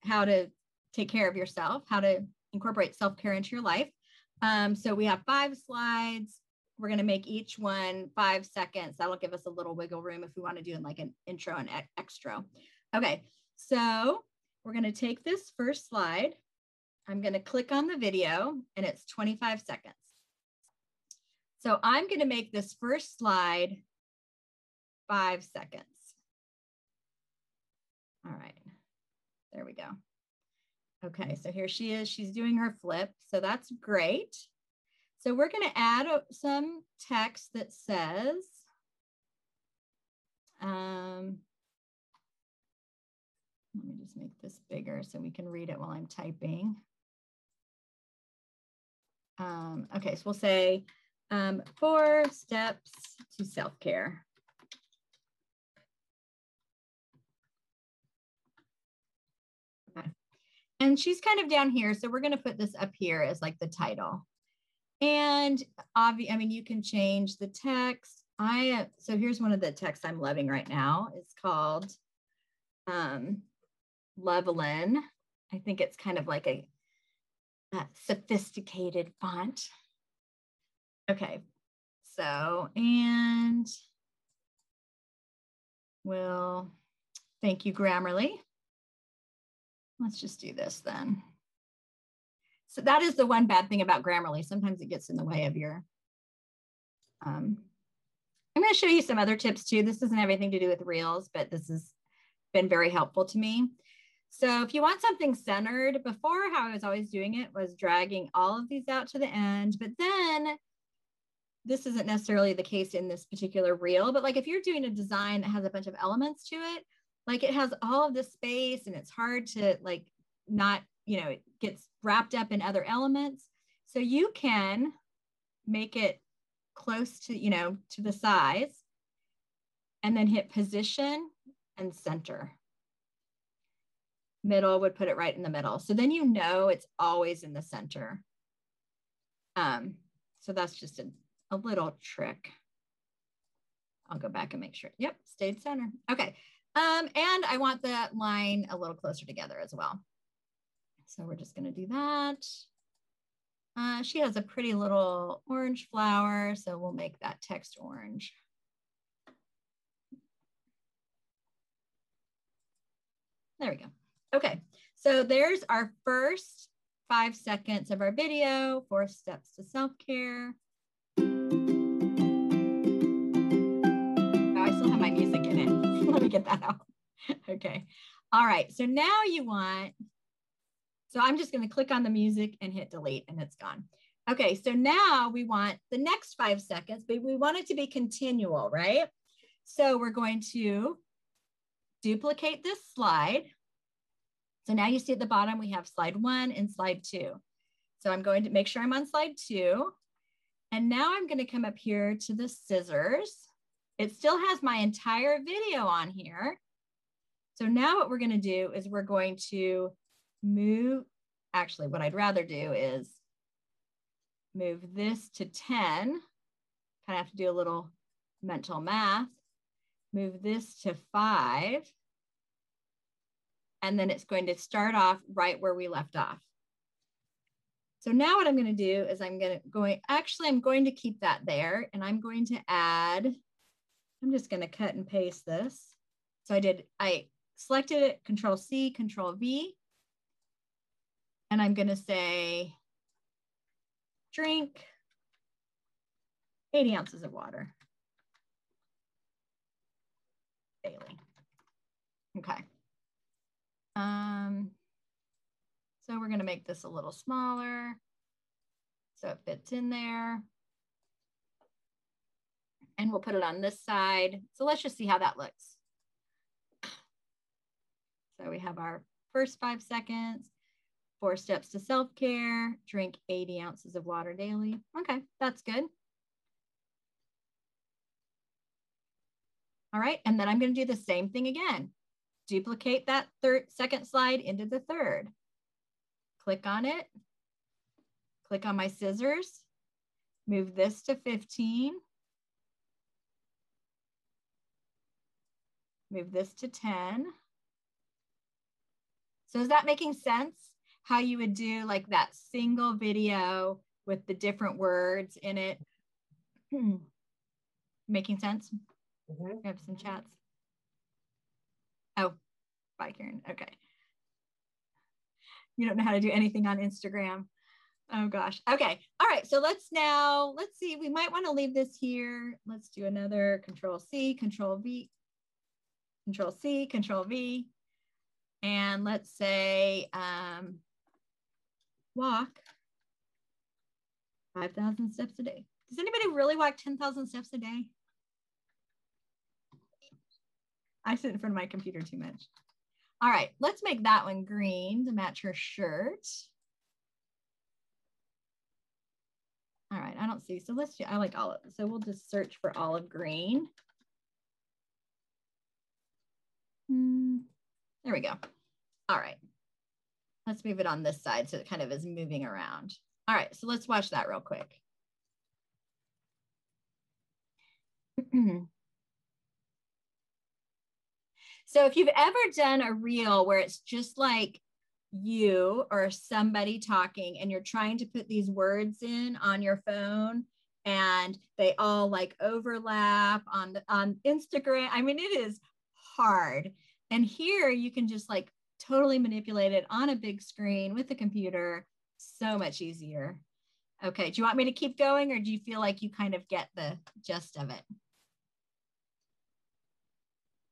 how to take care of yourself, how to incorporate self-care into your life. So we have 5 slides. We're going to make each one 5 seconds. That'll give us a little wiggle room if we want to do like an intro and extra. Okay, so we're going to take this first slide. I'm going to click on the video and it's 25 seconds. So I'm going to make this first slide 5 seconds. All right, there we go. Okay, so here she is. She's doing her flip. So that's great. So we're going to add some text that says, let me just make this bigger so we can read it while I'm typing. Okay, so we'll say 4 steps to self-care. Okay. And she's kind of down here, so we're going to put this up here as like the title. And I mean, you can change the text. So here's one of the texts I'm loving right now. It's called Levelin. I think it's kind of like a sophisticated font. Okay, so, and we'll, thank you, Grammarly. Let's just do this then. So that is the one bad thing about Grammarly. Sometimes it gets in the way of your, I'm going to show you some other tips too. This doesn't have anything to do with Reels, but this has been very helpful to me. So if you want something centered, before how I was always doing it was dragging all of these out to the end, but then this isn't necessarily the case in this particular reel, but like if you're doing a design that has a bunch of elements to it, like it has all of this space and it's hard to like not, you know, it gets wrapped up in other elements. So you can make it close to, you know, to the size and then hit position and center. Middle would put it right in the middle. So then you know it's always in the center. So that's just a little trick. I'll go back and make sure. Yep, stayed center. Okay. And I want that line a little closer together as well. So we're just going to do that. She has a pretty little orange flower, so we'll make that text orange. There we go. Okay, so there's our first 5 seconds of our video, 4 steps to self-care. Oh, I still have my music in it. Let me get that out. Okay. All right, so now you want, so I'm just going to click on the music and hit delete and it's gone. Okay, so now we want the next 5 seconds, but we want it to be continual, right? So we're going to duplicate this slide. So now you see at the bottom, we have slide 1 and slide 2. So I'm going to make sure I'm on slide 2. And now I'm going to come up here to the scissors. It still has my entire video on here. So now what we're going to do is we're going to move. Actually, what I'd rather do is move this to 10. Kind of have to do a little mental math. Move this to 5. And then it's going to start off right where we left off. So now what I'm going to do is I'm going to keep that there and I'm going to add, I'm just going to cut and paste this. So I selected it, Control C, Control V, and I'm going to say, drink 80 ounces of water daily. Okay. So we're going to make this a little smaller so it fits in there. And we'll put it on this side. So let's just see how that looks. So we have our first 5 seconds, 4 steps to self-care, drink 80 ounces of water daily. Okay, that's good. All right, and then I'm going to do the same thing again. Duplicate that second slide into the third. Click on it. Click on my scissors. Move this to 15. Move this to 10. So is that making sense? How you would do like that single video with the different words in it? Making sense? We have some chats. Oh, bye, Karen. Okay. You don't know how to do anything on Instagram. Oh gosh. Okay. All right. So let's see. We might want to leave this here. Let's do another Control C, Control V, Control C, Control V. And let's say walk 5,000 steps a day. Does anybody really walk 10,000 steps a day? I sit in front of my computer too much. All right, let's make that one green to match her shirt. All right, I don't see. So let's do, I like olive. So we'll just search for olive green. There we go. All right, let's move it on this side so it kind of is moving around. All right, so let's watch that real quick. So if you've ever done a reel where it's just like you or somebody talking and you're trying to put these words in on your phone and they all like overlap on Instagram, I mean, it is hard. And here you can just like totally manipulate it on a big screen with a computer. So much easier. Okay, do you want me to keep going or do you feel like you kind of get the gist of it?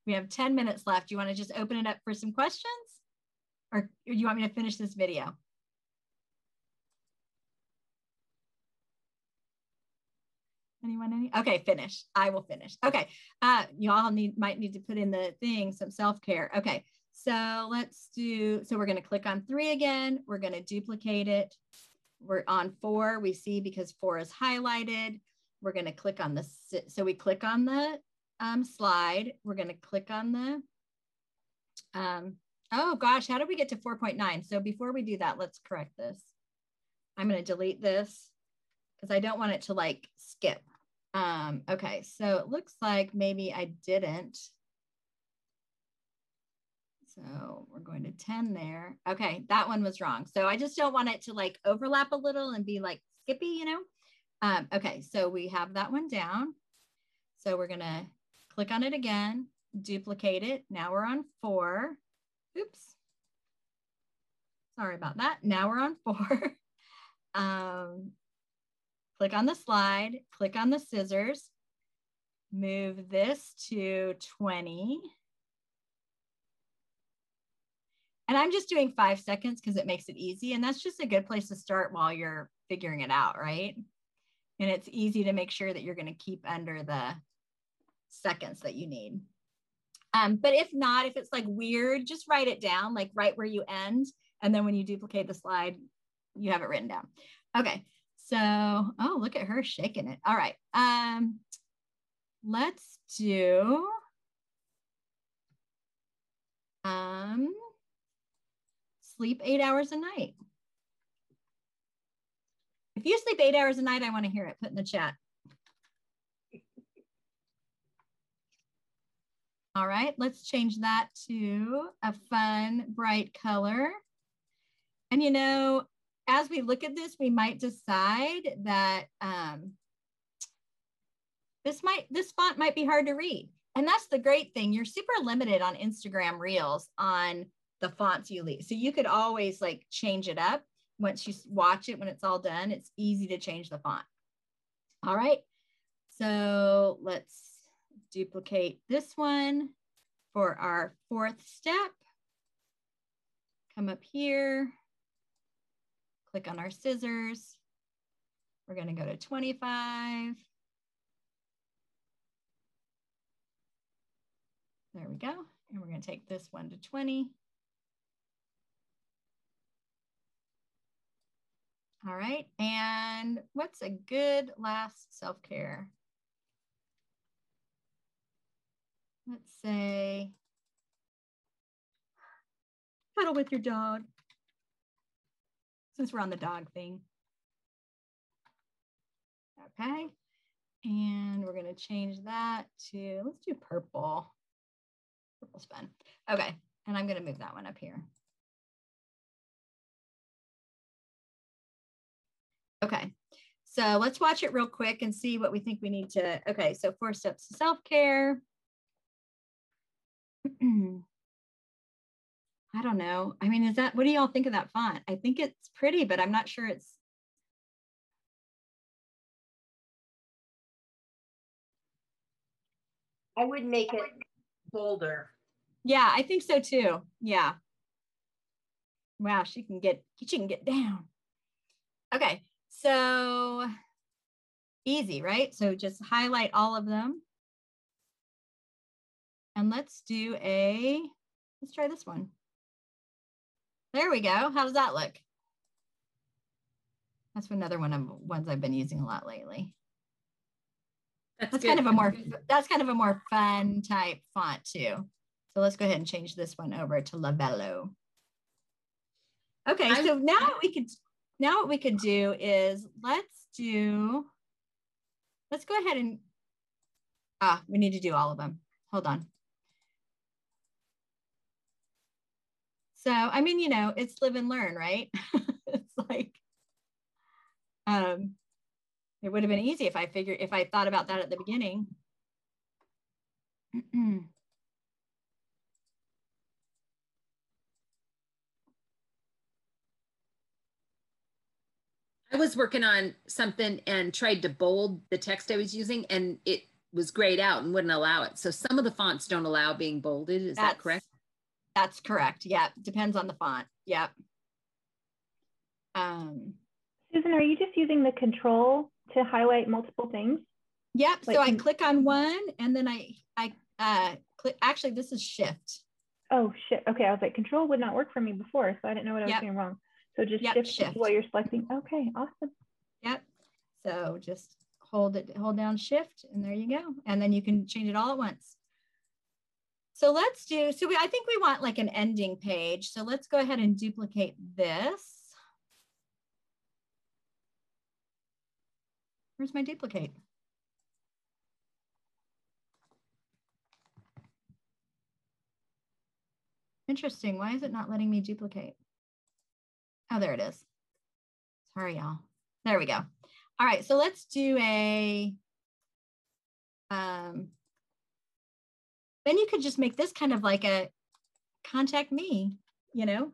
We have 10 minutes left. Do you want to just open it up for some questions? Or do you want me to finish this video? Anyone? Okay, finish. I will finish. Okay. You all might need to put in the thing, some self-care. Okay. So let's do, so we're going to click on 3 again. We're going to duplicate it. We're on 4. We see because 4 is highlighted. We're going to click on the, so we click on the slide. We're going to click on the, oh gosh, how did we get to 4.9? So before we do that, let's correct this. I'm going to delete this because I don't want it to like skip. Okay, so it looks like maybe I didn't. So we're going to 10 there. Okay, that one was wrong. So I just don't want it to like overlap a little and be like skippy, you know? Okay, so we have that one down. So we're gonna click on it again, duplicate it. Now we're on 4. Oops. Sorry about that. Now we're on 4. Click on the slide, click on the scissors, move this to 20. And I'm just doing 5 seconds because it makes it easy. And that's just a good place to start while you're figuring it out, right? And it's easy to make sure that you're going to keep under the seconds that you need. But if not, if it's like weird, just write it down, like right where you end. And then when you duplicate the slide, you have it written down. Okay. So, oh, look at her shaking it. All right. Let's do sleep 8 hours a night. If you sleep 8 hours a night, I want to hear it. Put in the chat. All right, let's change that to a fun, bright color. And you know, as we look at this, we might decide that this font might be hard to read. And that's the great thing. You're super limited on Instagram Reels on the fonts you leave. So you could always like change it up. Once you watch it, when it's all done, it's easy to change the font. All right, so let's duplicate this one for our 4th step. Come up here, click on our scissors. We're going to go to 25. There we go. And we're going to take this one to 20. All right. And what's a good last self-care? Let's say cuddle with your dog, since we're on the dog thing. Okay. And we're going to change that to, let's do purple. Purple's fun. Okay. And I'm going to move that one up here. Okay. So let's watch it real quick and see what we think we need to. Okay. So 4 steps to self-care. I don't know. I mean, what do y'all think of that font? I think it's pretty, but I'm not sure it's. I would make it bolder. Yeah, I think so too. Yeah. Wow, she can get down. Okay, so easy, right? So just highlight all of them. And let's try this one. There we go. How does that look? That's another one of ones I've been using a lot lately. That's kind of a more fun type font too. So let's go ahead and change this one over to Labello. Okay, so now what we could do is let's go ahead and we need to do all of them. Hold on. So, I mean, you know, it's live and learn, right? It's like, it would have been easy if I thought about that at the beginning. I was working on something and tried to bold the text I was using, and it was grayed out and wouldn't allow it. So some of the fonts don't allow being bolded. Is that correct? That's correct. Yeah, depends on the font. Yep. Susan, are you just using the control to highlight multiple things? Yep. Like, so I click on one and then I click, actually this is shift. Oh shit. Okay. I was like, control would not work for me before, so I didn't know what I was doing wrong. So just shift while you're selecting. Okay, awesome. Yep. So just hold down shift and there you go. And then you can change it all at once. So let's do, I think we want like an ending page. So let's go ahead and duplicate this. Where's my duplicate? Interesting. Why is it not letting me duplicate? Oh, there it is. Sorry, y'all. There we go. All right. So let's do a, then you could just make this kind of like a contact me, you know,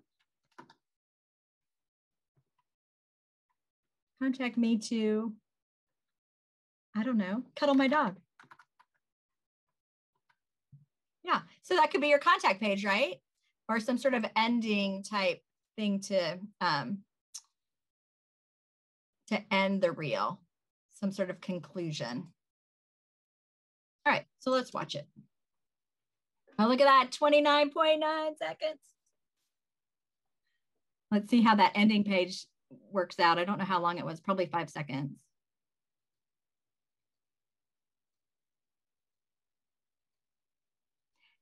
contact me to, I don't know, cuddle my dog. Yeah. So that could be your contact page, right? Or some sort of ending type thing to end the reel, some sort of conclusion. All right, so let's watch it. Oh, look at that, 29.9 seconds. Let's see how that ending page works out. I don't know how long it was, probably 5 seconds.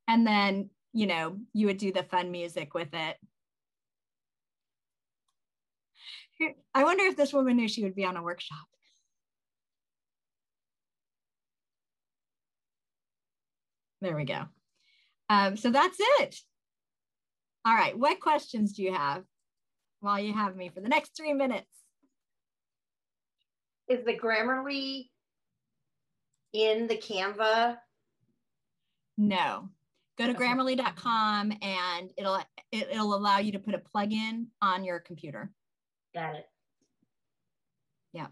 And then, you know, you would do the fun music with it. I wonder if this woman knew she would be on a workshop. There we go. So that's it. All right, what questions do you have while you have me for the next 3 minutes? Is the Grammarly in the Canva? No. Go to Grammarly.com and it'll allow you to put a plugin on your computer. Got it. Yeah.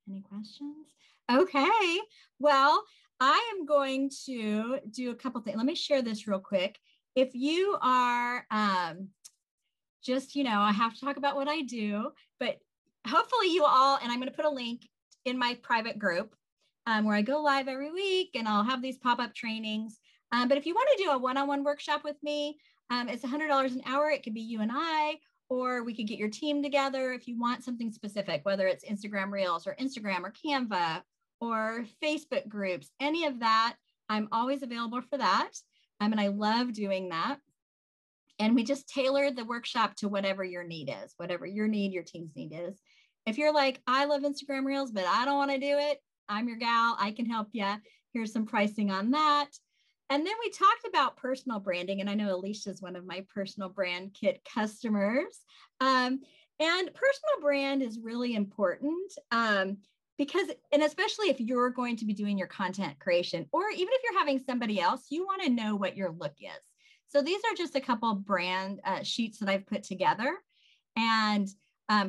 Any questions? Okay. Well, I am going to do a couple things. Let me share this real quick. If you are just, you know, I have to talk about what I do, but hopefully you all, and I'm going to put a link in my private group where I go live every week and I'll have these pop-up trainings. But if you want to do a one-on-one workshop with me, it's $100 an hour. It could be you and I, or we could get your team together if you want something specific, whether it's Instagram Reels or Instagram or Canva or Facebook groups, any of that. I'm always available for that. And I love doing that. And we just tailor the workshop to whatever your need is, whatever your need, your team's need is. If you're like, I love Instagram Reels, but I don't want to do it, I'm your gal. I can help you. Here's some pricing on that. And then we talked about personal branding. And I know Alicia's one of my personal brand kit customers. And personal brand is really important because, and especially if you're going to be doing your content creation, or even if you're having somebody else, you want to know what your look is. So these are just a couple of brand sheets that I've put together and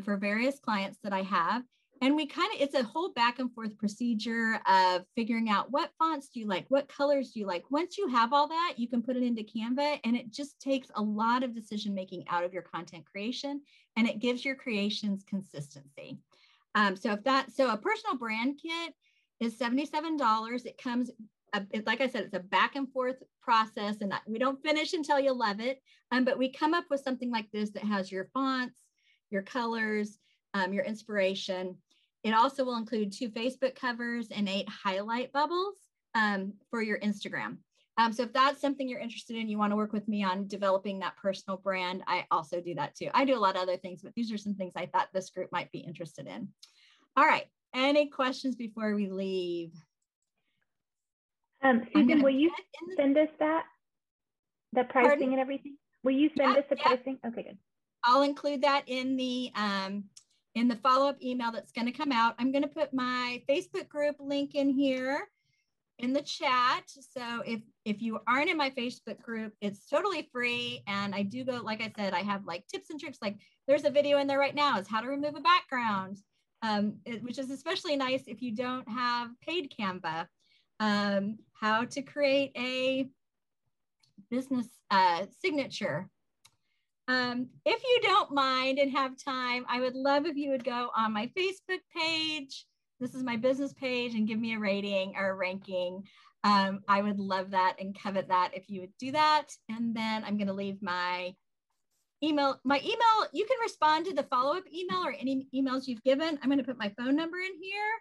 for various clients that I have. And we kind of, it's a whole back and forth procedure of figuring out what fonts do you like, what colors do you like. Once you have all that, you can put it into Canva and it just takes a lot of decision-making out of your content creation and it gives your creations consistency. So a personal brand kit is $77. It comes, like I said, it's a back and forth process and we don't finish until you love it. But we come up with something like this that has your fonts, your colors, your inspiration. It also will include 2 Facebook covers and 8 highlight bubbles for your Instagram. So if that's something you're interested in, you want to work with me on developing that personal brand, I also do that too. I do a lot of other things, but these are some things I thought this group might be interested in. All right, any questions before we leave? Susan, will you send us the pricing and everything? Will you send us the pricing? Okay, good. I'll include that in the follow-up email that's going to come out. I'm going to put my Facebook group link in here in the chat. So if you aren't in my Facebook group, it's totally free. And I do go, like I said, I have like tips and tricks. Like there's a video in there right now is how to remove a background, which is especially nice if you don't have paid Canva. how to create a business signature. If you don't mind and have time, I would love if you would go on my Facebook page. This is my business page, and give me a rating or a ranking. I would love that and covet that if you would do that. And then I'm going to leave my email. My email, you can respond to the follow-up email or any emails you've given. I'm going to put my phone number in here.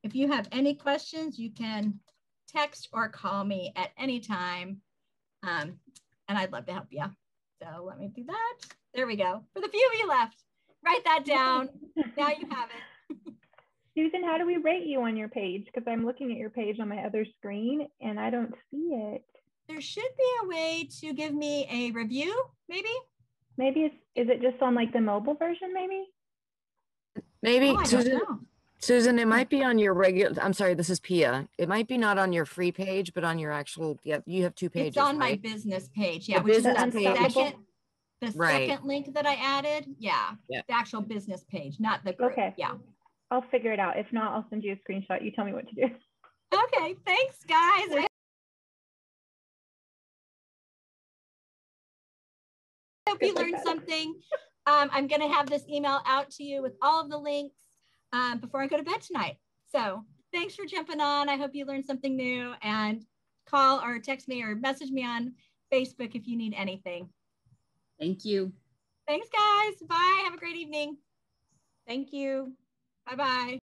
If you have any questions, you can text or call me at any time. And I'd love to help you. So let me do that. There we go. For the few of you left, write that down. Now you have it. Susan, how do we rate you on your page? Because I'm looking at your page on my other screen and I don't see it. There should be a way to give me a review, maybe? Maybe is it just on like the mobile version, maybe? Maybe, Oh, Susan, it might be on your regular, I'm sorry, this is Pia. It might be not on your free page, but on your actual, yeah, you have 2 pages, It's on right? my business page, yeah, The which is business that page. the Right. second link that I added. Yeah, Yeah. the actual business page, not the group. Okay. Yeah. I'll figure it out. If not, I'll send you a screenshot. You tell me what to do. Okay, thanks, guys. I hope you learned something. I'm going to have this email out to you with all of the links before I go to bed tonight. So thanks for jumping on. I hope you learned something new, and call or text me or message me on Facebook if you need anything. Thank you. Thanks, guys. Bye. Have a great evening. Thank you. Bye-bye.